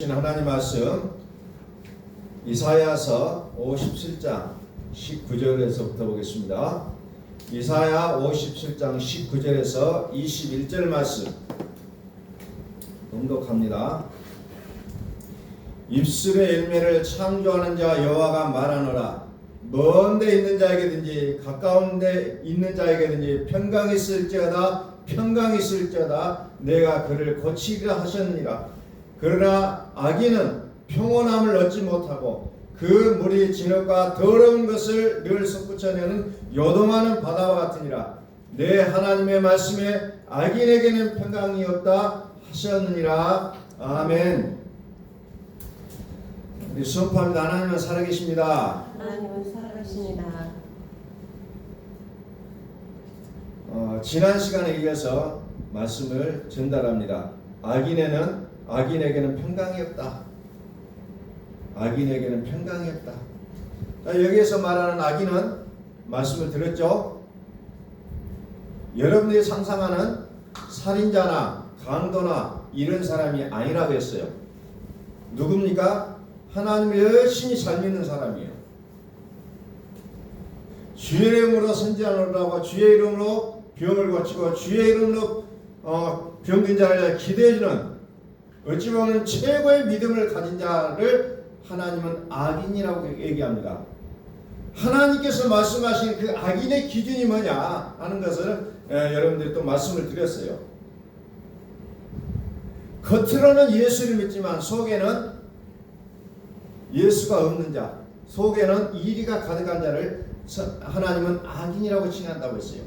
하나님 말씀 이사야서 57장 19절에서부터 보겠습니다. 이사야 57장 19절에서 21절 말씀 봉독합니다. 입술의 열매를 창조하는 자 여호와가 말하노라. 먼 데 있는 자에게든지 가까운 데 있는 자에게든지 평강이 있을지어다 내가 그를 고치리라 하셨느니라. 그러나 악인은 평온함을 얻지 못하고 그 물이 진흙과 더러운 것을 늘 솟구쳐내는 요동하는 바다와 같으니라. 내 하나님의 말씀에 악인에게는 평강이 없다 하셨느니라. 아멘. 우리 선포합니다. 하나님은 살아계십니다. 하나님은 살아계십니다. 지난 시간에 이어서 말씀을 전달합니다. 악인에게는 평강이 없다. 악인에게는 평강이 없다. 여기에서 말하는 악인은 말씀을 들었죠? 여러분들이 상상하는 살인자나 강도나 이런 사람이 아니라고 했어요. 누굽니까? 하나님을 열심히 잘 믿는 사람이에요. 주의 이름으로 선지하노라고 주의 이름으로 병을 고치고 주의 이름으로 병든 자를 기도해주는 어찌 보면 최고의 믿음을 가진 자를 하나님은 악인이라고 얘기합니다. 하나님께서 말씀하신 그 악인의 기준이 뭐냐 하는 것을 여러분들이 또 말씀을 드렸어요. 겉으로는 예수를 믿지만 속에는 예수가 없는 자, 속에는 이리가 가득한 자를 하나님은 악인이라고 칭한다고 했어요.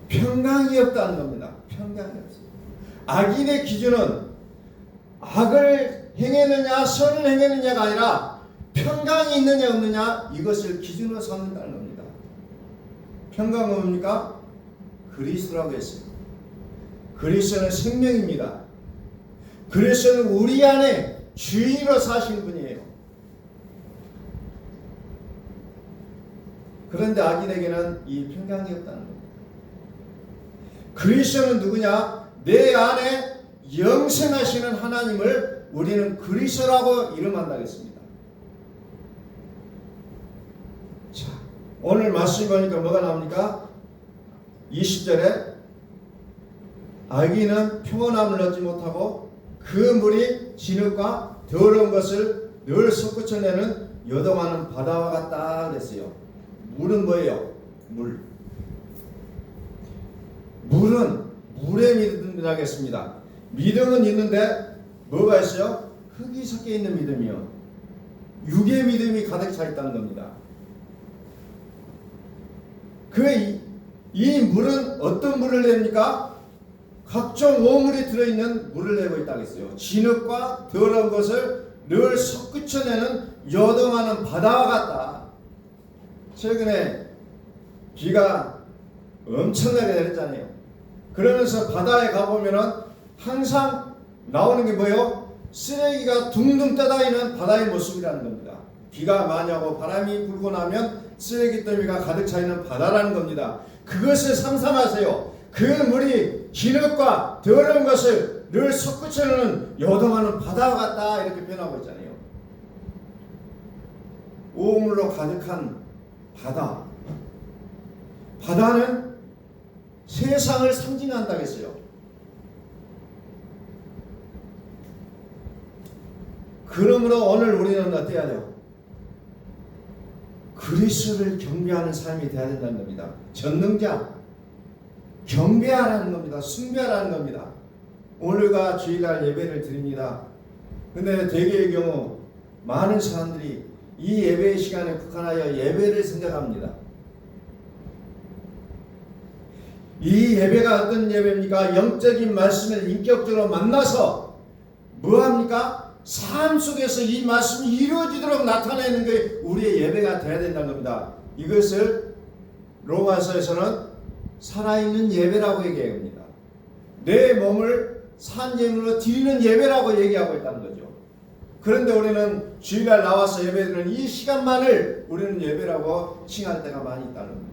평강이 없다는 겁니다. 평강이 없어요. 악인의 기준은 악을 행했느냐 선을 행했느냐가 아니라 평강이 있느냐 없느냐 이것을 기준으로 삼는다는 겁니다. 평강은 뭡니까? 그리스도라고 했어요. 그리스도는 생명입니다. 그리스도는 우리 안에 주인으로 사신 분이에요. 그런데 악인에게는 이 평강이 없다는 겁니다. 그리스도는 누구냐? 내 안에 영생하시는 하나님을 우리는 그리스도라고 이름한다고 했습니다. 자, 오늘 말씀 보니까 뭐가 나옵니까? 20절에 악인은 평온함을 얻지 못하고 그 물이 진흙과 더러운 것을 늘 솟구쳐내는 요동하는 바다와 같다 그랬어요. 물은 뭐예요? 물은 물의 믿음이라고 했습니다. 믿음은 있는데 뭐가 있어요? 흙이 섞여 있는 믿음이요. 육의 믿음이 가득 차 있다는 겁니다. 이 물은 어떤 물을 냅니까? 각종 오물이 들어있는 물을 내고 있다고 했어요. 진흙과 더러운 것을 늘 솟구쳐내는 요동하는 바다와 같다. 최근에 비가 엄청나게 내렸잖아요. 그러면서 바다에 가보면은 항상 나오는 게 뭐예요? 쓰레기가 둥둥 떠다니는 바다의 모습이라는 겁니다. 비가 많이 하고 바람이 불고 나면 쓰레기 더미가 가득 차 있는 바다라는 겁니다. 그것을 상상하세요. 그 물이 진흙과 더러운 것을 늘 솟구쳐내는 요동하는 바다와 같다 이렇게 표현하고 있잖아요. 오물로 가득한 바다. 바다는 세상을 상징한다고 했어요. 그러므로 오늘 우리는 어때야 돼요? 그리스도를 경배하는 삶이 되어야 된다는 겁니다. 전능자 경배하라는 겁니다. 숭배하라는 겁니다. 오늘과 주일날 예배를 드립니다. 근데 대개의 경우 많은 사람들이 이 예배의 시간에 국한하여 예배를 생각합니다. 이 예배가 어떤 예배입니까? 영적인 말씀을 인격적으로 만나서 뭐합니까? 삶 속에서 이 말씀이 이루어지도록 나타내는 게 우리의 예배가 되어야 된다는 겁니다. 이것을 로마서에서는 살아있는 예배라고 얘기합니다. 내 몸을 산제물로 드리는 예배라고 얘기하고 있다는 거죠. 그런데 우리는 주일날 나와서 예배드리는 이 시간만을 우리는 예배라고 칭할 때가 많이 있다는 겁니다.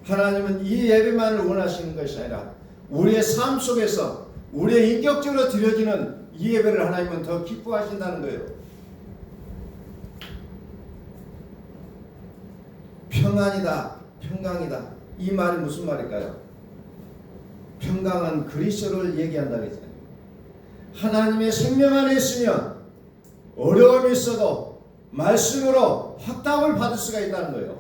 하나님은 이 예배만을 원하시는 것이 아니라 우리의 삶 속에서 우리의 인격적으로 드려지는 이 예배를 하나님은 더 기뻐하신다는 거예요. 평안이다, 평강이다. 이 말이 무슨 말일까요? 평강은 그리스도를 얘기한다고 했잖아요. 하나님의 생명 안에 있으면 어려움이 있어도 말씀으로 확답을 받을 수가 있다는 거예요.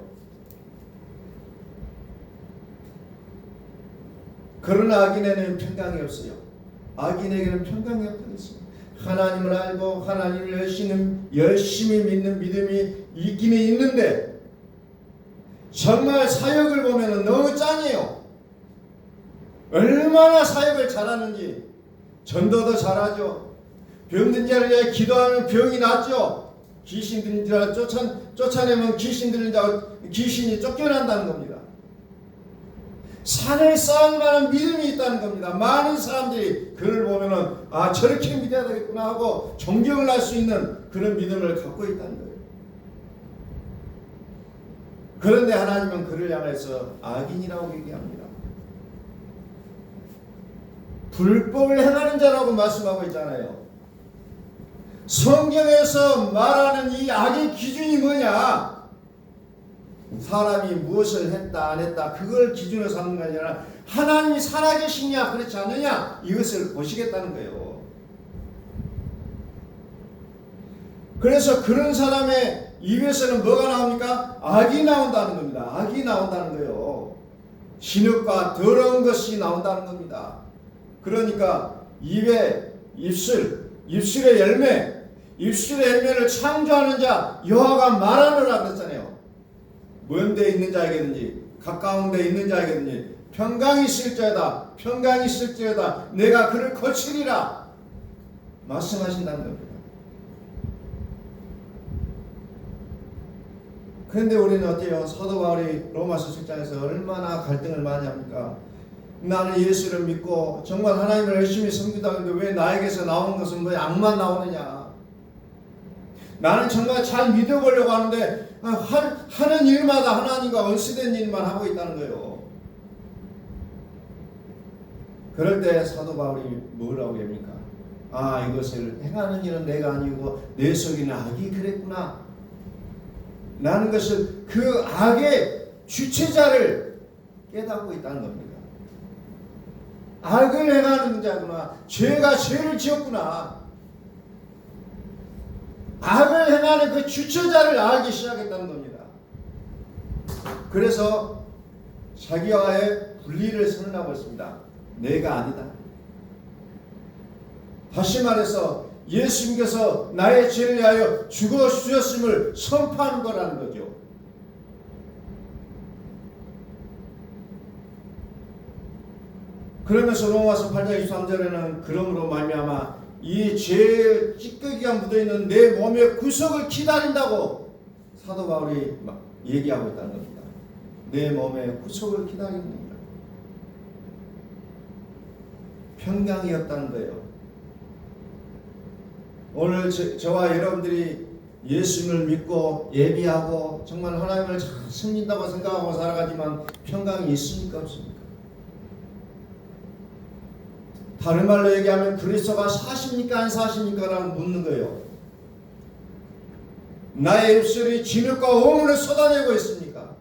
그러나 악인에게는 평강이 없어요. 악인에게는 평강이 없다고 했습니다. 하나님을 알고 하나님을 열심히 믿는 믿음이 있기는 있는데 정말 사역을 보면 너무 짠해요. 얼마나 사역을 잘하는지. 전도도 잘하죠. 병든 자를 위해 기도하면 병이 낫죠. 귀신 들린 자를 쫓아내면 귀신이 쫓겨난다는 겁니다. 산을 쌓을 만한 믿음이 있다는 겁니다. 많은 사람들이 그를 보면은 아, 저렇게 믿어야 되겠구나 하고 존경을 할 수 있는 그런 믿음을 갖고 있다는 거예요. 그런데 하나님은 그를 향해서 악인이라고 얘기합니다. 불법을 행하는 자라고 말씀하고 있잖아요. 성경에서 말하는 이 악의 기준이 뭐냐? 사람이 무엇을 했다 안 했다 그걸 기준으로 삼는 게 아니라 하나님이 살아계시냐 그렇지 않느냐 이것을 보시겠다는 거예요. 그래서 그런 사람의 입에서는 뭐가 나옵니까? 악이 나온다는 겁니다. 악이 나온다는 거예요. 진흙과 더러운 것이 나온다는 겁니다. 그러니까 입술의 열매를 창조하는 자 여호와가 말하노라 그랬잖아요. 먼 데 있는 자에게든지 가까운 데 있는 자에게든지 평강이 있을지어다 내가 그를 거치리라 말씀하신다는 겁니다. 그런데 우리는 어때요? 사도 바울이 로마서 7장에서 얼마나 갈등을 많이 합니까? 나는 예수를 믿고 정말 하나님을 열심히 섬기다 하는데 왜 나에게서 나오는 것은 왜 악만 나오느냐? 나는 정말 잘 믿어보려고 하는데 하는 일마다 하나님과 원수된 일만 하고 있다는 거예요. 그럴 때 사도 바울이 뭐라고 합니까? 아, 이것을 행하는 일은 내가 아니고 내 속에는 악이 그랬구나 라는 것을 그 악의 주체자를 깨닫고 있다는 겁니다. 악을 행하는 자구나. 죄가 죄를 지었구나. 악을 행하는 그 주체자를 알기 시작했다는 겁니다. 그래서 자기와의 분리를 선언하고 있습니다. 내가 아니다. 다시 말해서 예수님께서 나의 죄를 위하여 죽어주셨음을 선포하는 거라는 거죠. 그러면서 로마서 8장 23절에는 그러므로 말미암아 이 죄의 찌꺼기가 묻어있는 내 몸의 구속을 기다린다고 사도 바울이 얘기하고 있다는 겁니다. 내 몸의 구속을 기다리는 겁니다. 평강이 없다는 거예요. 오늘 저와 여러분들이 예수님을 믿고 예비하고 정말 하나님을 잘 섬긴다고 생각하고 살아가지만 평강이 있습니까 없습니까? 다른 말로 얘기하면 그리스도가 사십니까 안 사십니까? 라고 묻는 거예요. 나의 입술이 진흙과 오물을 쏟아내고 있습니까?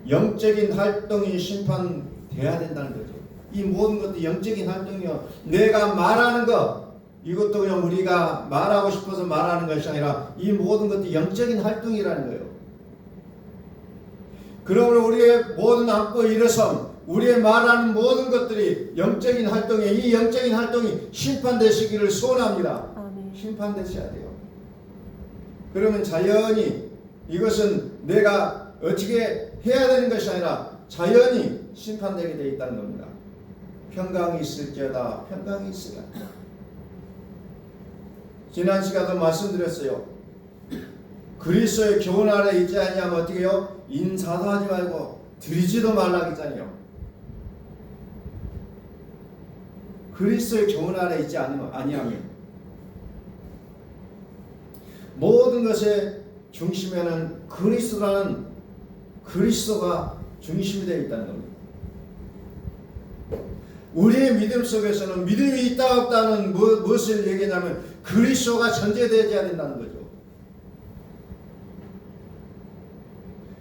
영적인 활동이 심판돼야 된다는 거죠. 이 모든 것도 영적인 활동이요. 내가 말하는 것 이것도 그냥 우리가 말하고 싶어서 말하는 것이 아니라 이 모든 것도 영적인 활동이라는 거예요. 그러므로 우리의 모든 안고 일어섬 우리의 말하는 모든 것들이 영적인 활동에 이 영적인 활동이 심판되시기를 소원합니다. 아멘. 심판되셔야 돼요. 그러면 자연히 이것은 내가 어떻게 해야 되는 것이 아니라 자연히 심판되게 되어 있다는 겁니다. 평강이 있을지어다 평강이 있으라. 지난 시간도 말씀드렸어요. 그리스도의 교훈 아래 있지 아니하면 어떻게 해요? 인사도 하지 말고 드리지도 말라 했잖아요. 그리스도의 교훈 아래 있지 아니하면 모든 것의 중심에는 그리스도가 중심이 되어 있다는 겁니다. 우리의 믿음 속에서는 믿음이 있다 없다는 무엇을 얘기하냐면 그리스도가 전제되어야 된다는 거죠.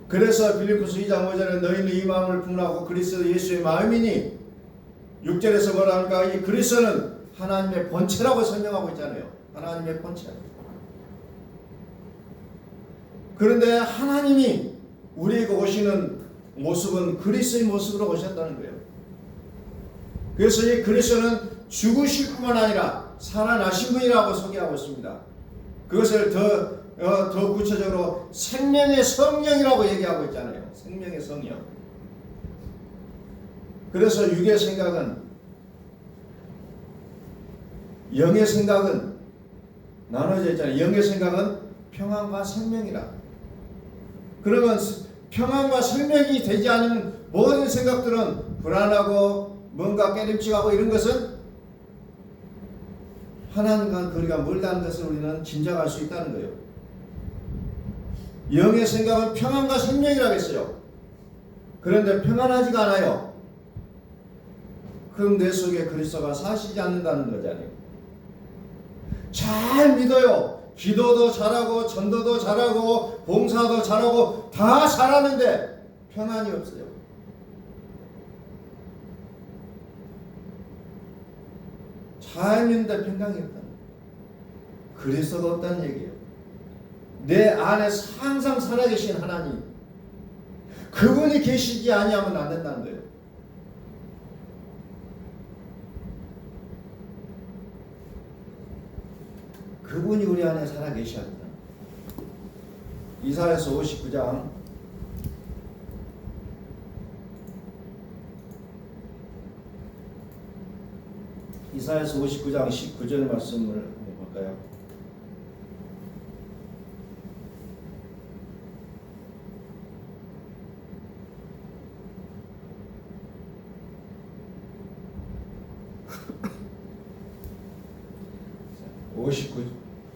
그래서 빌립보서 2장 5절에 너희는 이 마음을 품라고 그리스도 예수의 마음이니 6절에서 뭐라 합니까? 이 그리스도는 하나님의 본체라고 설명하고 있잖아요. 하나님의 본체. 그런데 하나님이 우리에게 오시는 모습은 그리스도의 모습으로 오셨다는 거예요. 그래서 이 그리스도는 죽으실 뿐만 아니라 살아나신 분이라고 소개하고 있습니다. 그것을 더 구체적으로 생명의 성령이라고 얘기하고 있잖아요. 생명의 성령. 그래서 육의 생각은, 영의 생각은 나눠져 있잖아요. 영의 생각은 평안과 생명이라. 그러면 평안과 생명이 되지 않은 모든 생각들은 불안하고 뭔가 깨림칙하고 이런 것은 하나님과 거리가 멀다는 것을 우리는 짐작할 수 있다는 거예요. 영의 생각은 평안과 생명이라고 했어요. 그런데 평안하지가 않아요. 그럼 내 속에 그리스도가 사시지 않는다는 거잖아요. 잘 믿어요. 기도도 잘하고 전도도 잘하고 봉사도 잘하고 다 잘하는데 평안이 없어요. 잘 믿는데 평강이 없다는 거예요. 그리스도가 없다는 얘기예요. 내 안에 항상 살아계신 하나님, 그분이 계시지 아니하면 안 된다는 거예요. 그분이 우리 안에 살아계셔야 합니다. 이사야서 59장 19절 말씀을 한번 볼까요?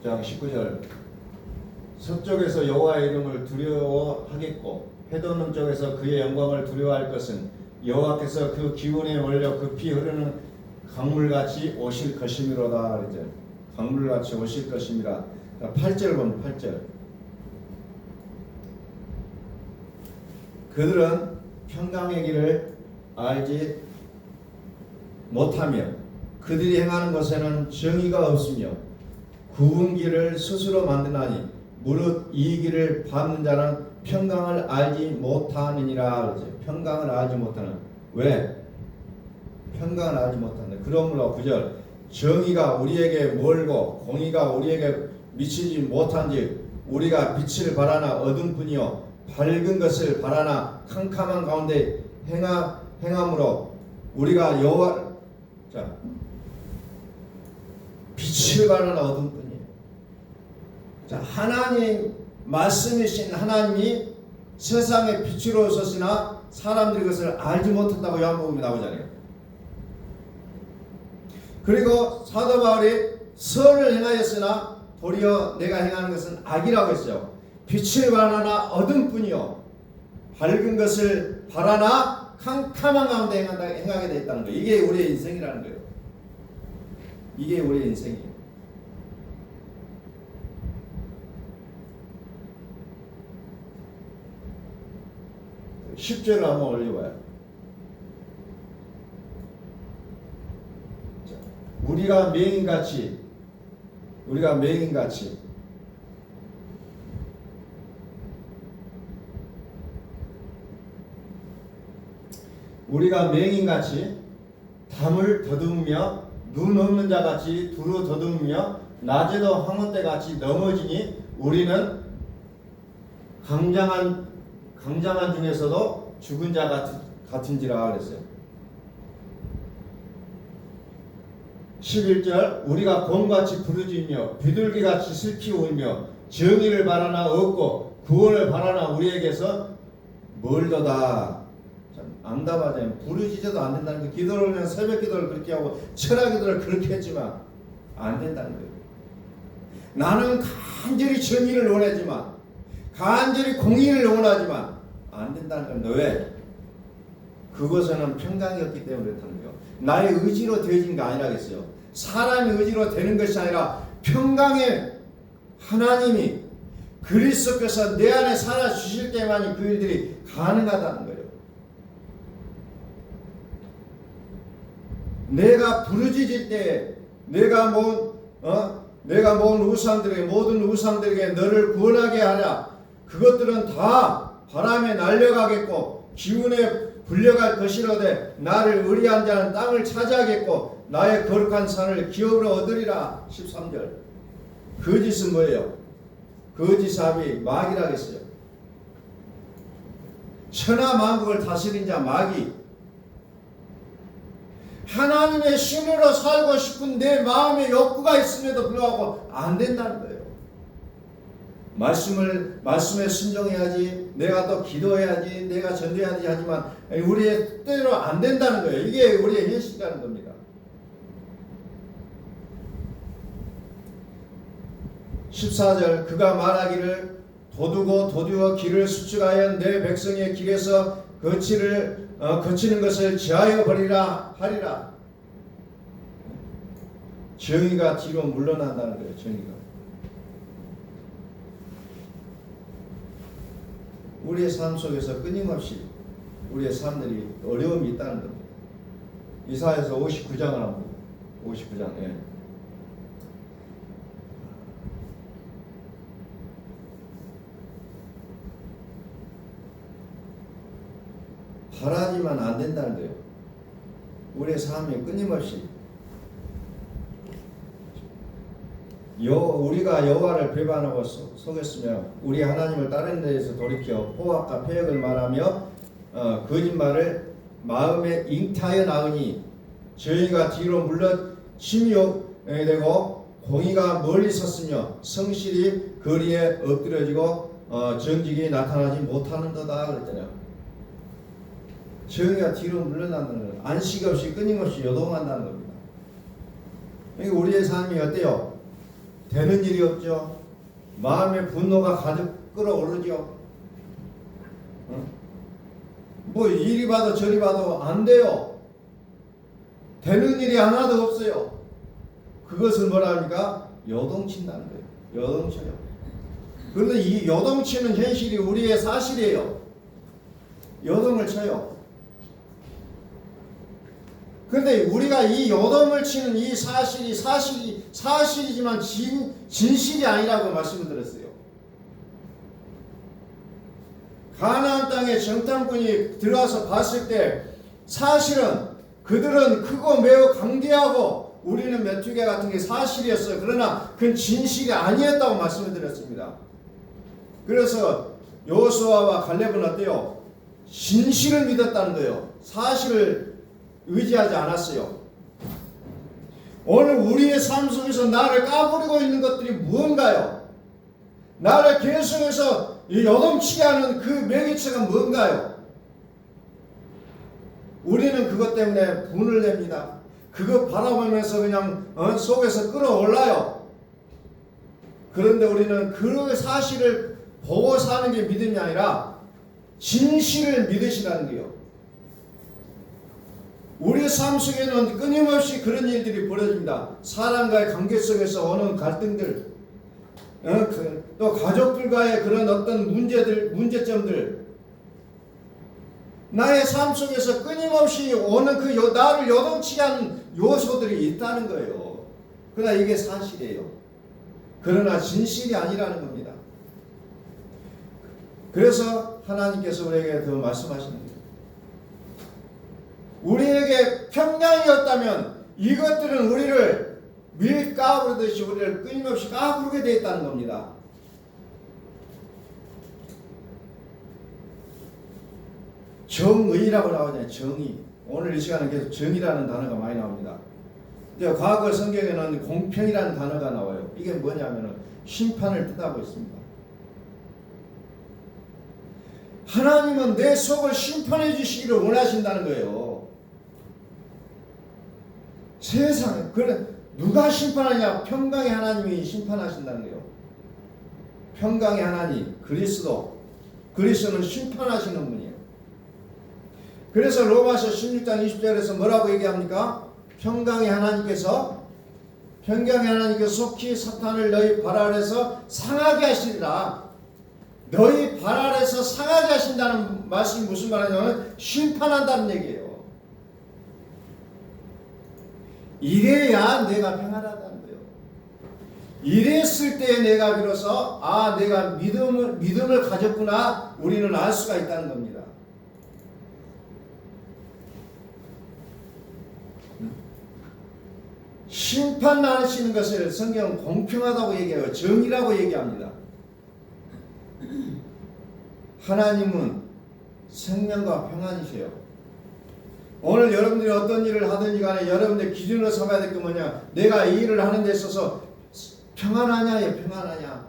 장 19절 서쪽에서 여호와의 이름을 두려워하겠고 해돋는 쪽에서 그의 영광을 두려워할 것은 여호와께서 그 기운에 몰려 급히 흐르는 강물같이 오실 것이미로다. 그러죠. 강물같이 오실 것이미라. 8절 보면 8절. 그들은 평강의 길을 알지 못하며 그들이 행하는 것에는 정의가 없으며 굽은 길을 스스로 만드나니 무릇 이 길을 밟는 자는 평강을 알지 못하느니라. 그러죠. 평강을 알지 못하는. 왜? 평강을 알지 못한다. 그러므로 9절 정의가 우리에게 멀고 공의가 우리에게 미치지 못한즉 우리가 빛을 바라나 어둠뿐이요 밝은 것을 바라나 캄캄한 가운데 행함으로 우리가 여호와 빛을 바라나 어둠뿐이에요. 하나님 말씀이신 하나님이 세상의 빛으로 오셨으나 사람들이 그것을 알지 못한다고 요한복음에 나오잖아요. 그리고 사도 바울이 선을 행하였으나 도리어 내가 행하는 것은 악이라고 했어요. 빛을 바라나 어둠뿐이요 밝은 것을 바라나 캄캄한 가운데 행하게 되어 있다는 거예요. 이게 우리의 인생이라는 거예요. 이게 우리의 인생이에요. (10절을) 한번 올려봐요. 우리가 맹인같이 담을 더듬으며 눈 없는 자같이 두루 더듬으며 낮에도 황혼때같이 넘어지니 우리는 강장한 중에서도 죽은 자 같은지라 그랬어요. 11절 우리가 곰같이 부르짖으며 비둘기같이 슬피 울며 정의를 바라나 없고 구원을 바라나 우리에게서 멀도다. 암담하자면 부르짖어도 안 된다는 거. 기도를 그냥 새벽 기도를 그렇게 하고 철학 기도를 그렇게 했지만 안 된다는 거예요. 나는 간절히 정의를 원하지만 간절히 공의를 원하지만 안 된다는 건 왜? 그것에는 평강이 없기 때문에 그렇다는 거예요. 나의 의지로 되어진 게 아니라겠어요. 사람의 의지로 되는 것이 아니라 평강의 하나님이 그리스도께서 내 안에 살아 주실 때만이 그 일들이 가능하다는 거예요. 내가 부르짖을 때 내가 모은 우상들에게 모든 우상들에게 너를 구원하게 하라. 그것들은 다 바람에 날려가겠고 기운에 불려갈 것이로되 나를 의리한 자는 땅을 차지하겠고 나의 거룩한 산을 기업으로 얻으리라. 13절. 거짓은 뭐예요? 거짓합이 마귀라겠어요. 천하만국을 다스린 자 마귀. 하나님의 신으로 살고 싶은 내 마음의 욕구가 있음에도 불구하고 안 된다는 거예요. 말씀에 순종해야지, 내가 또 기도해야지, 내가 전도해야지 하지만 우리의 뜻대로 안 된다는 거예요. 이게 우리의 현실이라는 겁니다. 14절. 그가 말하기를 도두어 길을 수축하여 내 백성의 길에서 거치는 것을 제하여 버리라 하리라. 정의가 뒤로 물러난다는 거예요. 정의가. 우리의 삶 속에서 끊임없이 우리의 삶들이 어려움이 있다는 겁니다. 이사야서 59장을 한번 59장. 예. 바라지만 안 된다는 거예요. 우리의 삶이 끊임없이 우리가 여호와를 배반하고 속였으며 우리 하나님을 따르는 데에서 돌이켜 포악과 패역을 말하며 거짓말을 마음에 잉타하여 나으니 저희가 뒤로 물러 침욕되고 공의가 멀리 섰으며 성실이 거리에 엎드려지고 정직이 나타나지 못하는도다 그랬잖아요. 정의가 뒤로 물러난다는 건 안식 없이 끊임없이 요동한다는 겁니다. 그러니까 우리의 삶이 어때요? 되는 일이 없죠. 마음의 분노가 가득 끓어오르죠. 뭐 이리 봐도 저리 봐도 안 돼요. 되는 일이 하나도 없어요. 그것을 뭐라 합니까? 요동친다는 거예요. 요동쳐요. 그런데 이 요동치는 현실이 우리의 사실이에요. 요동을 쳐요. 그런데 우리가 이 요동을 치는 이 사실이지만 진실이 아니라고 말씀을 드렸어요. 가나안 땅에 정탐꾼이 들어와서 봤을 때 사실은 그들은 크고 매우 강대하고 우리는 메뚜기 같은 게 사실이었어요. 그러나 그건 진실이 아니었다고 말씀을 드렸습니다. 그래서 여호수아와 갈렙은 어때요? 진실을 믿었다는 거예요. 사실을 의지하지 않았어요. 오늘 우리의 삶 속에서 나를 까부리고 있는 것들이 무언가요? 나를 계속해서 요동치게 하는 그 매개체가 뭔가요? 우리는 그것 때문에 분을 냅니다. 그거 바라보면서 그냥 속에서 끌어올라요. 그런데 우리는 그 사실을 보고 사는 게 믿음이 아니라 진실을 믿으시라는 거예요. 우리 삶 속에는 끊임없이 그런 일들이 벌어집니다. 사람과의 관계 속에서 오는 갈등들, 또 가족들과의 그런 어떤 문제점들, 나의 삶 속에서 끊임없이 오는 그 나를 요동치게 하는 요소들이 있다는 거예요. 그러나 이게 사실이에요. 그러나 진실이 아니라는 겁니다. 그래서 하나님께서 우리에게 더 말씀하시는 거예요. 우리에게 평강이 없다면 이것들은 우리를 밀 까부르듯이 우리를 끊임없이 까부르게 되어 있다는 겁니다. 정의라고 나오잖아요. 정의. 오늘 이 시간에 계속 정의라는 단어가 많이 나옵니다. 근데 과거 성경에는 공평이라는 단어가 나와요. 이게 뭐냐면 심판을 뜻하고 있습니다. 하나님은 내 속을 심판해 주시기를 원하신다는 거예요. 세상에 그래 누가 심판하냐? 평강의 하나님이 심판하신다는 거예요. 평강의 하나님 그리스도는 심판하시는 분이에요. 그래서 로마서 16장 20절에서 뭐라고 얘기합니까? 평강의 하나님께서 속히 사탄을 너희 발 아래서 상하게 하시리라. 너희 발 아래서 상하게 하신다는 말씀이 무슨 말이냐면 심판한다는 얘기예요. 이래야 내가 평안하다는 거예요. 이랬을 때 내가 비로소 내가 믿음을 가졌구나 우리는 알 수가 있다는 겁니다. 심판하시는 것을 성경은 공평하다고 얘기해요. 정의라고 얘기합니다. 하나님은 생명과 평안이세요. 오늘 여러분들이 어떤 일을 하든지 간에 여러분들 기준으로 삼아야 될 게 뭐냐? 내가 이 일을 하는 데 있어서 평안하냐? 평안하냐?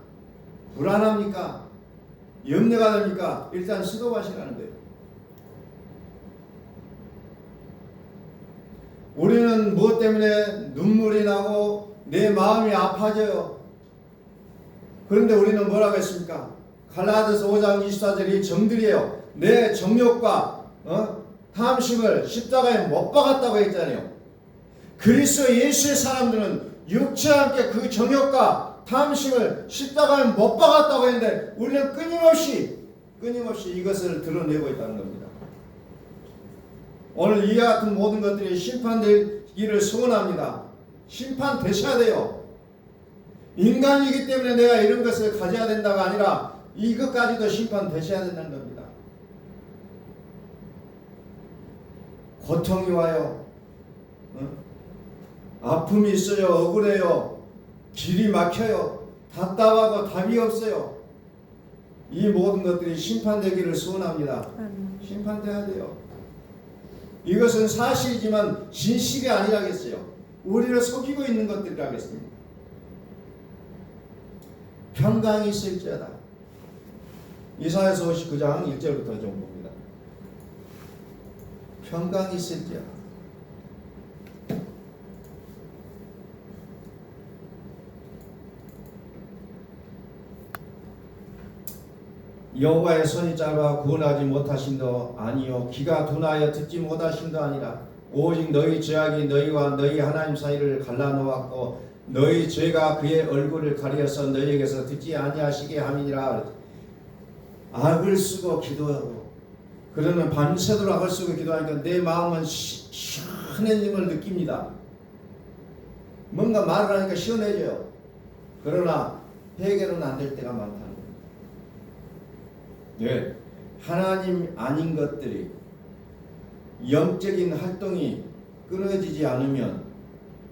불안합니까? 염려가 됩니까? 일단 수도하시라는 거예요. 우리는 무엇 때문에 눈물이 나고 내 마음이 아파져요. 그런데 우리는 뭐라고 했습니까? 갈라디아서 5장 24절이 정들이에요. 내 정욕과 탐심을 십자가에 못 박았다고 했잖아요. 그리스도 예수의 사람들은 육체와 함께 그 정욕과 탐심을 십자가에 못 박았다고 했는데 우리는 끊임없이 이것을 드러내고 있다는 겁니다. 오늘 이와 같은 모든 것들이 심판되기를 소원합니다. 심판되셔야 돼요. 인간이기 때문에 내가 이런 것을 가져야 된다가 아니라 이것까지도 심판되셔야 된다는 겁니다. 고통이 와요. 아픔이 있어요. 억울해요. 길이 막혀요. 답답하고 답이 없어요. 이 모든 것들이 심판되기를 소원합니다. 심판돼야 돼요. 이것은 사실이지만 진실이 아니라겠어요. 우리를 속이고 있는 것들이라겠습니다. 평강이 있을지어다. 이사야서 59장 1절부터 좀 봅니다. 평강이 있을지어다. 여호와의 손이 짧아 구원하지 못하심도 아니요 귀가 둔하여 듣지 못하심도 아니라 오직 너희 죄악이 너희와 너희 하나님 사이를 갈라놓았고 너희 죄가 그의 얼굴을 가리어서 너희에게서 듣지 아니하시게 함이니라. 악을 쓰고 기도하고 그러면 밤새도록 악을 쓰고 기도하니까 내 마음은 시원해짐을 느낍니다. 뭔가 말을 하니까 시원해져요. 그러나 해결은 안 될 때가 많다는 거예요. 네, 하나님 아닌 것들이 영적인 활동이 끊어지지 않으면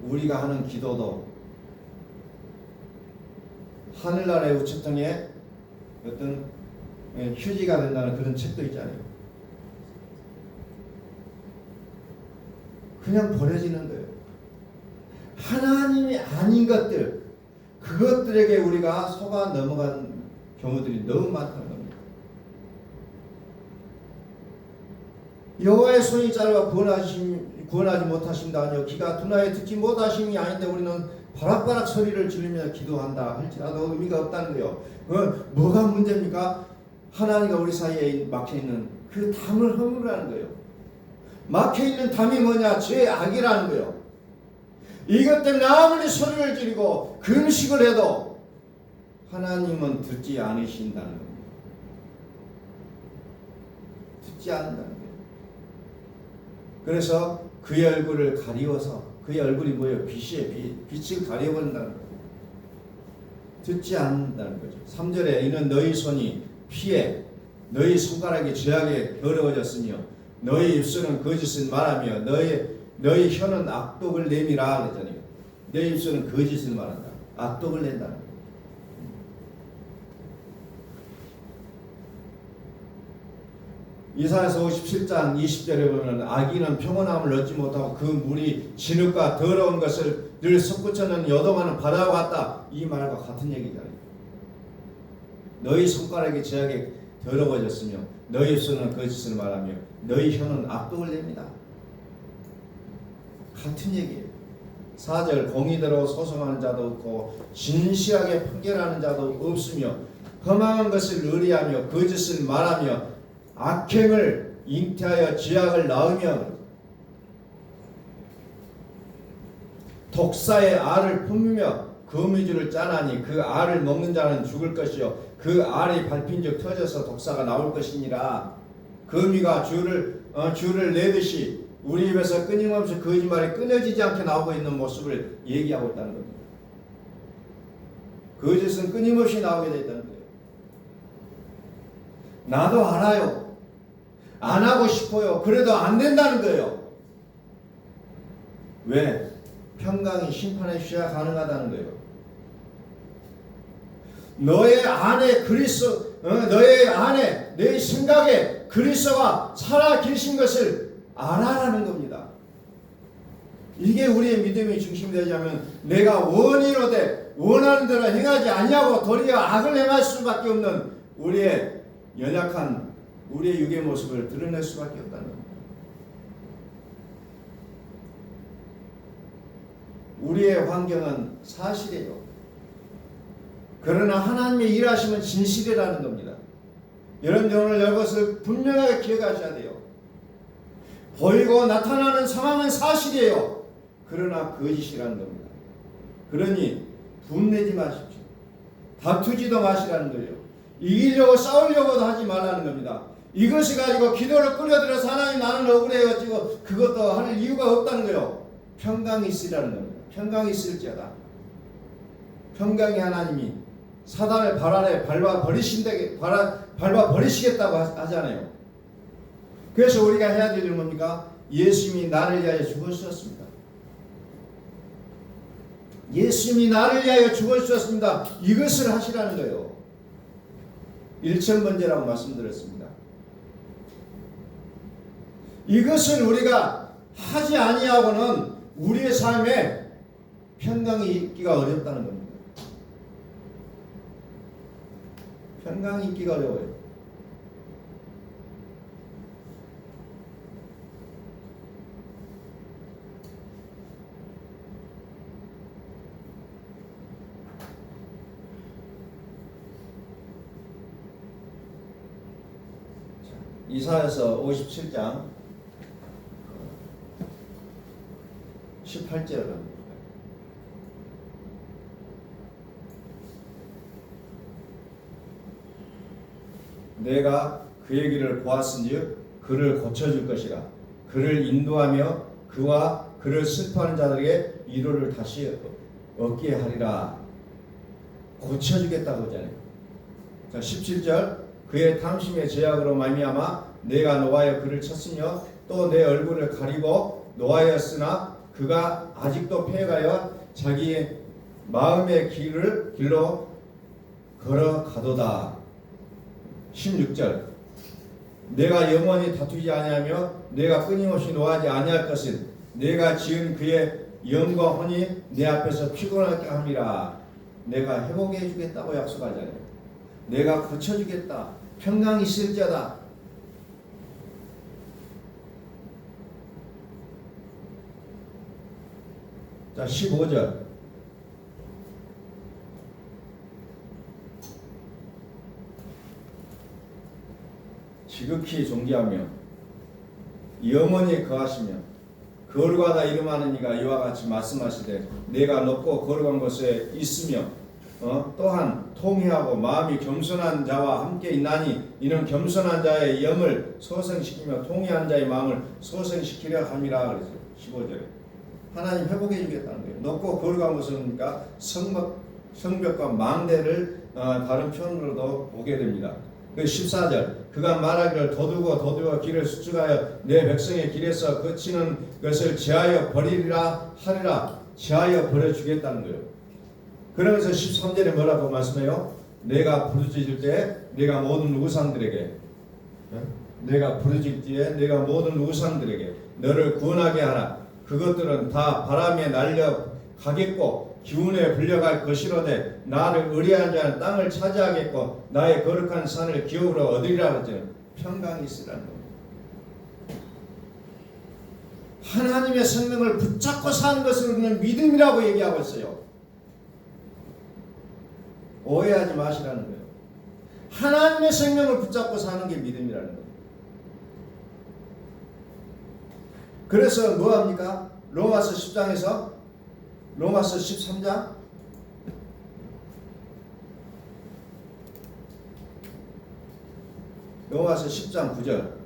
우리가 하는 기도도 하늘나라의 우체통에 어떤 휴지가 된다는 그런 책도 있잖아요. 그냥 버려지는 거예요. 하나님이 아닌 것들, 그것들에게 우리가 속아 넘어간 경우들이 너무 많다는 겁니다. 여호와의 손이 짧아 구원하지 못하신다 아니요 귀가 둔하여 듣지 못하심이 아닌데 우리는 바락바락 소리를 지르며 기도한다 할지라도 의미가 없다는 거예요. 뭐가 문제입니까? 하나님과 우리 사이에 막혀있는 그 담을 허물으라는 거예요. 막혀있는 담이 뭐냐? 죄의 악이라는 거예요. 이것 때문에 아무리 소리를 지르고 금식을 해도 하나님은 듣지 않으신다는 겁니다. 듣지 않는다는 거예요. 그래서 그의 얼굴을 가리워서, 그의 얼굴이 뭐예요? 빛이에요. 빛을 가려버린다는 거예요. 듣지 않는다는 거죠. 3절에 이는 너희 손이 피해 너희 손가락이 죄악에 더러워졌으며 너희 입술은 거짓을 말하며 너희 혀는 악독을 내미라 그랬잖아요. 너희 입술은 거짓을 말한다. 악독을 낸다는 거예요. 이사야서 57장 20절에 보면 악인은 평온함을 얻지 못하고 그 물이 진흙과 더러운 것을 늘 솟구쳐는 여동하는 바다와 같다. 이 말과 같은 얘기잖아요. 너희 손가락이 죄악에 더러워졌으며 너희 입술은 거짓을 말하며 너희 혀는 악독을 냅니다. 같은 얘기예요. 4절 공의대로 소송하는 자도 없고 진실하게 판결하는 자도 없으며 험한 것을 의뢰하며 거짓을 말하며 악행을 잉태하여 지약을 낳으며 독사의 알을 품으며 거미줄을 짜나니 그 알을 먹는 자는 죽을 것이요 그 알이 밟힌즉 터져서 독사가 나올 것이니라. 거미가 줄을 내듯이 우리 입에서 끊임없이 거짓말이 끊어지지 않게 나오고 있는 모습을 얘기하고 있다는 겁니다. 거짓은 끊임없이 나오게 되어 있다는 거예요. 나도 알아요. 안 하고 싶어요. 그래도 안 된다는 거예요. 왜? 평강이 심판의 시야 가능하다는 거예요. 너의 안에 그리스도, 너의 안에 내 생각에 그리스도가 살아 계신 것을 알아라는 겁니다. 이게 우리의 믿음의 중심이 되자면 내가 원이로되 원하는 대로 행하지 아니하고 도리어 악을 행할 수밖에 없는 우리의 연약한 우리의 육의 모습을 드러낼 수밖에 없다는 겁니다. 우리의 환경은 사실이에요. 그러나 하나님의 일하심은 진실이라는 겁니다. 여러분 오늘 이것을 분명하게 기억하셔야 돼요. 보이고 나타나는 상황은 사실이에요. 그러나 거짓이라는 겁니다. 그러니 분내지 마십시오. 다투지도 마시라는 거예요. 이기려고 싸우려고도 하지 말라는 겁니다. 이것이 가지고 기도를 끌어들여서 하나님 나는 억울해가지고 그것도 할 이유가 없다는 거예요. 평강이 있으라는 겁니다. 평강이 있을지어다. 평강이 하나님이 사단을 발 아래 밟아 버리시겠다고 하잖아요. 그래서 우리가 해야 될 일은 뭡니까? 예수님이 나를 위하여 죽으셨습니다. 예수님이 나를 위하여 죽으셨습니다. 이것을 하시라는 거예요. 일천번제라고 말씀드렸습니다. 이것을 우리가 하지 아니하고는 우리의 삶에 평강이 있기가 어렵다는 겁니다. 평강이 있기가 어려워요. 이사야서 57장 18절을 합니다. 내가 그의 길을 보았은즉 그를 고쳐줄 것이라. 그를 인도하며 그와 그를 슬퍼하는 자들에게 위로를 다시 얻게 하리라. 고쳐주겠다고 하잖아요. 자, 17절 그의 탐심의 제약으로 말미암아 내가 노하여 그를 쳤으며 또 내 얼굴을 가리고 노하였으나 그가 아직도 패가여 자기의 마음의 길로 걸어가도다. 16절 내가 영원히 다투지 아니하며 내가 끊임없이 노하지 아니할 것은 내가 지은 그의 영과 혼이 내 앞에서 피곤하게 함이라. 내가 회복해 주겠다고 약속하잖아요. 내가 고쳐주겠다. 평강이 있을지어다. 자, 15절 지극히 존귀하며 영원히 거하시며 거룩하다 이름하는 이가 이와 같이 말씀하시되 내가 높고 거룩한 곳에 있으며 또한 통회하고 마음이 겸손한 자와 함께 있나니 이는 겸손한 자의 영을 소생시키며 통회한 자의 마음을 소생시키려 함이라 그랬어요. 15절에 하나님 회복해 주겠다는 거예요. 높고 거룩한 곳은 그러니까 성벽과 망대를 다른 표현으로도 보게 됩니다. 그 14절 그가 말하기를 도두고 길을 수축하여 내 백성의 길에서 거치는 것을 제하여 버리리라 하리라. 제하여 버려주겠다는 거예요. 그러면서 13절에 뭐라고 말씀해요? 내가 부르짖을 때 내가 모든 우상들에게 내가 모든 우상들에게 너를 구원하게 하라. 그것들은 다 바람에 날려 가겠고 기운에 불려갈 것이로되 나를 의뢰한 자는 땅을 차지하겠고 나의 거룩한 산을 기업으로 얻으리라 하죠. 평강이 있으라는 겁니다. 하나님의 생명을 붙잡고 사는 것을 우리는 믿음이라고 얘기하고 있어요. 오해하지 마시라는 거예요. 하나님의 생명을 붙잡고 사는 게 믿음이라는 거예요. 그래서 뭐합니까? 로마서 10장에서 로마서 13장 로마서 10장 9절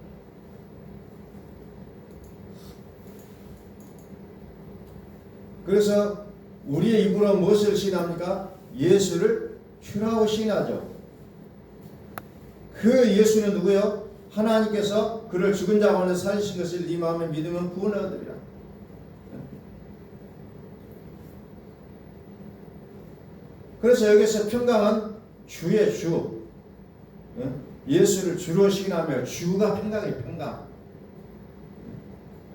그래서 우리의 입으로 무엇을 시인합니까? 예수를 주라고 시인하죠. 그 예수는 누구요? 하나님께서 그를 죽은 자 가운데 살리신 것을 네 마음에 믿으면 구원을 얻으리라. 그래서 여기서 평강은 주의 주, 예수를 주로 시인하며 주가 평강이에요. 평강.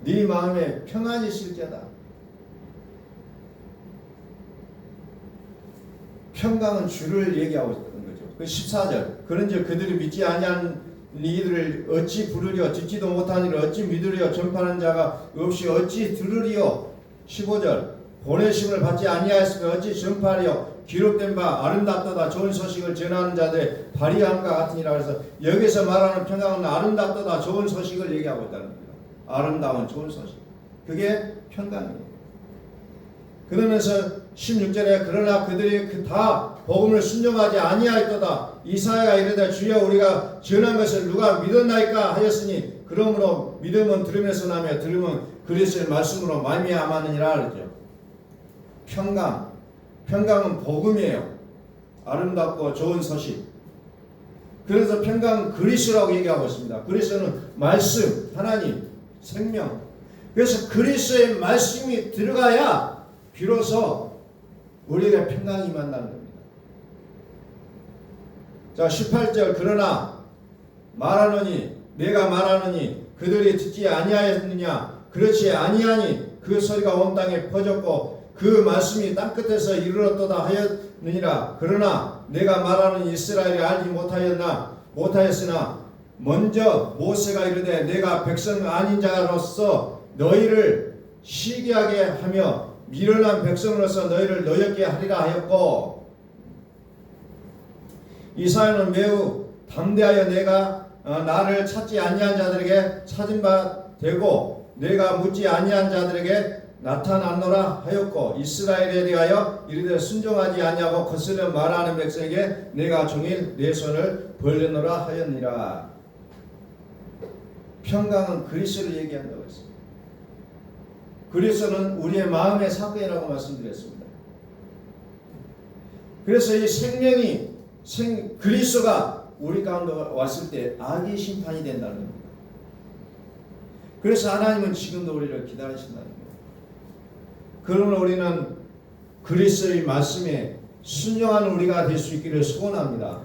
네 마음에 평안이 있을지어다. 평강은 주를 얘기하고 있는 거죠. 그 14절. 그런즉 그들이 믿지 아니한 이들을 어찌 부르리요? 듣지도 못한 이를 어찌 믿으리요? 전파하는 자가 없이 어찌 들으리요? 15절. 보내심을 받지 아니하였으면 어찌 전파하리요? 기록된 바 아름답도다 좋은 소식을 전하는 자들의 발휘함과 같으니라. 그래서 여기서 말하는 평강은 아름답도다 좋은 소식을 얘기하고 있다는 겁니다. 아름다운 좋은 소식. 그게 평강이에요. 그러면서 16절에 그러나 그들이 다 복음을 순종하지 아니하였도다. 이사야가 이르되 주여 우리가 전한 것을 누가 믿었나이까 하였으니 그러므로 믿음은 들음에서 나며 들음은 그리스도의 말씀으로 말미암았느니라 그러죠. 평강은 복음이에요. 아름답고 좋은 소식. 그래서 평강은 그리스도라고 얘기하고 있습니다. 그리스도는 말씀, 하나님, 생명. 그래서 그리스도의 말씀이 들어가야 비로소 우리에게 평강이 만나는 겁니다. 자 18절 그러나 말하노니 내가 말하노니 그들이 듣지 아니하였느냐 그렇지 아니하니 그 소리가 온 땅에 퍼졌고 그 말씀이 땅끝에서 이르렀도다 하였느니라. 그러나 내가 말하는 이스라엘이 알지 못하였으나 먼저 모세가 이르되 내가 백성 아닌 자로서 너희를 시기하게 하며 미련한 백성으로서 너희를 노엽게 하리라 하였고 이사야는 매우 담대하여 내가 나를 찾지 아니한 자들에게 찾은 바 되고 내가 묻지 아니한 자들에게 나타났노라 하였고 이스라엘에 대하여 이르되 순종하지 아니하고 거슬려 말하는 백성에게 내가 종일 내 손을 벌렸노라 하였니라. 평강은 그리스도를 얘기한다고 했습니다. 그리스도는 우리의 마음의 사건이라고 말씀드렸습니다. 그래서 이 생명이 그리스도가 우리 가운데 왔을 때 악의 심판이 된다는 겁니다. 그래서 하나님은 지금도 우리를 기다리신다는 겁니다. 그러면 우리는 그리스도의 말씀에 순종하는 우리가 될 수 있기를 소원합니다.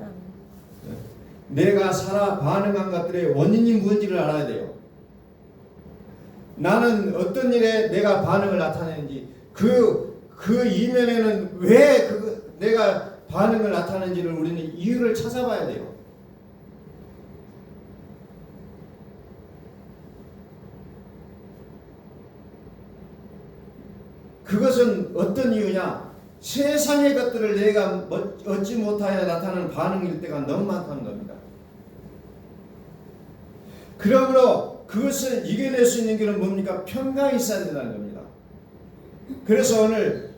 내가 살아 반응한 것들의 원인이 무엇인지를 알아야 돼요. 나는 어떤 일에 내가 반응을 나타내는지 그 이면에는 왜 내가 반응을 나타내는지를 우리는 이유를 찾아봐야 돼요. 그것은 어떤 이유냐? 세상의 것들을 내가 얻지 못하여 나타나는 반응일 때가 너무 많다는 겁니다. 그러므로 그것을 이겨낼 수 있는 길은 뭡니까? 평강이 있어야 된다는 겁니다. 그래서 오늘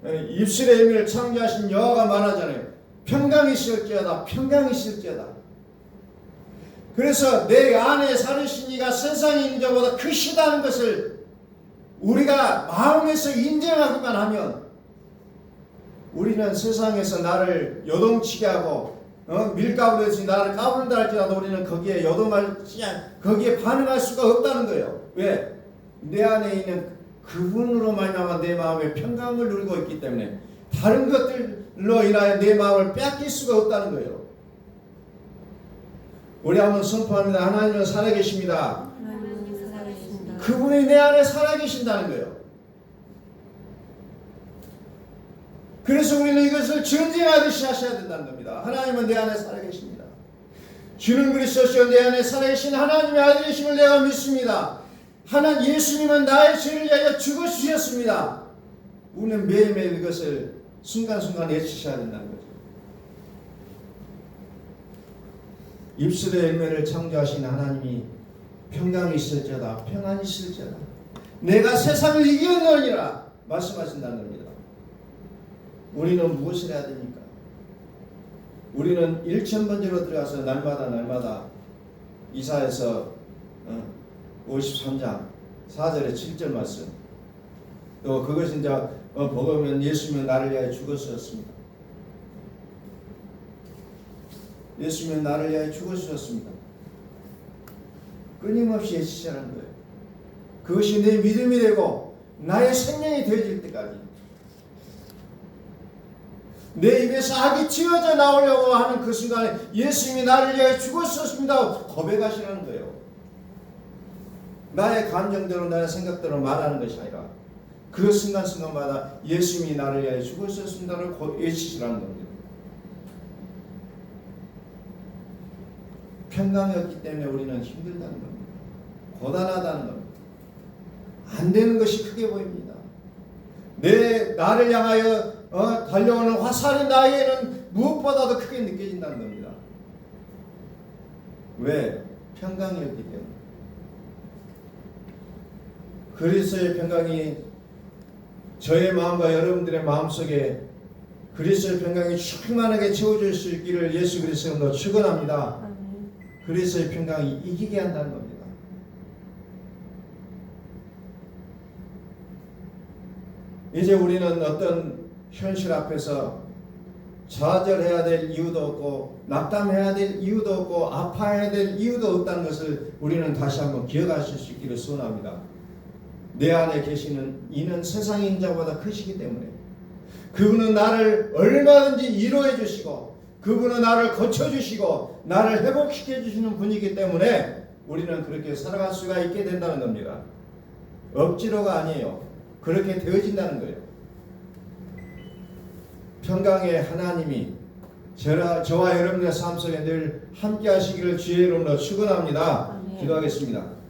입술의 의미를 창조하신 여호와가 말하잖아요. 평강이 있을지어다. 평강이 있을지어다. 그래서 내 안에 사르신 이가 세상에 있는 자보다 크시다는 것을 우리가 마음에서 인정하기만 하면 우리는 세상에서 나를 요동치게 하고 밀가루로 해서 나를 까부른다 할지라도 우리는 거기에 거기에 반응할 수가 없다는 거예요. 왜? 내 안에 있는 그분으로 말미암아 내 마음에 평강을 누리고 있기 때문에 다른 것들로 인하여 내 마음을 빼앗길 수가 없다는 거예요. 우리 한번 선포합니다. 하나님은 살아계십니다. 그분이 내 안에 살아계신다는 거예요. 그래서 우리는 이것을 전쟁하듯이 하셔야 된다는 겁니다. 하나님은 내 안에 살아계십니다. 주는 그리스도시요 내 안에 살아계신 하나님의 아들이심을 내가 믿습니다. 예수님은 나의 죄를 위하여 죽으셨습니다. 우리는 매일매일 이것을 순간순간 외치셔야 된다는 거죠. 입술의 열매를 창조하신 하나님이 평강이 있을지어다 평안이 있을지어다 내가 세상을 이겼느니라 말씀하신다는 겁니다. 우리는 무엇을 해야 됩니까? 우리는 1,000번째로 들어가서 날마다 이사야서 53장 4절에 7절 말씀, 또 그것이 이제 보면 예수님은 나를 위하여 죽으셨습니다. 예수님은 나를 위하여 죽으셨습니다. 끊임없이 외치자는 거예요. 그것이 내 믿음이 되고 나의 생명이 되어질 때까지 내 입에서 악이 튀어져 나오려고 하는 그 순간에 예수님이 나를 위하여 죽으셨습니다 고백하시라는 거예요. 나의 감정대로 나의 생각대로 말하는 것이 아니라 그 순간순간마다 예수님이 나를 위하여 죽으셨습니다를 외치시라는 겁니다. 평강이 없기 때문에 우리는 힘들다는 겁니다. 고단하다는 겁니다. 안 되는 것이 크게 보입니다. 나를 향하여 달려오는 화살이 나에게는 무엇보다도 크게 느껴진다는 겁니다. 왜? 평강이 없기 때문에. 그리스도의 평강이 저의 마음과 여러분들의 마음속에 그리스도의 평강이 충만하게 채워질 수 있기를 예수 그리스도로 축원합니다. 그리스도의 평강이 이기게 한다는 겁니다. 이제 우리는 어떤 현실 앞에서 좌절해야 될 이유도 없고 낙담해야 될 이유도 없고 아파해야 될 이유도 없다는 것을 우리는 다시 한번 기억하실 수 있기를 소원합니다. 내 안에 계시는 이는 세상의 인자보다 크시기 때문에 그분은 나를 얼마든지 위로해 주시고 그분은 나를 고쳐주시고 나를 회복시켜 주시는 분이기 때문에 우리는 그렇게 살아갈 수가 있게 된다는 겁니다. 억지로가 아니에요. 그렇게 되어진다는 거예요. 평강의 하나님이 저와 여러분의 삶 속에 늘 함께 하시기를 주의 이름으로 축원합니다. 기도하겠습니다.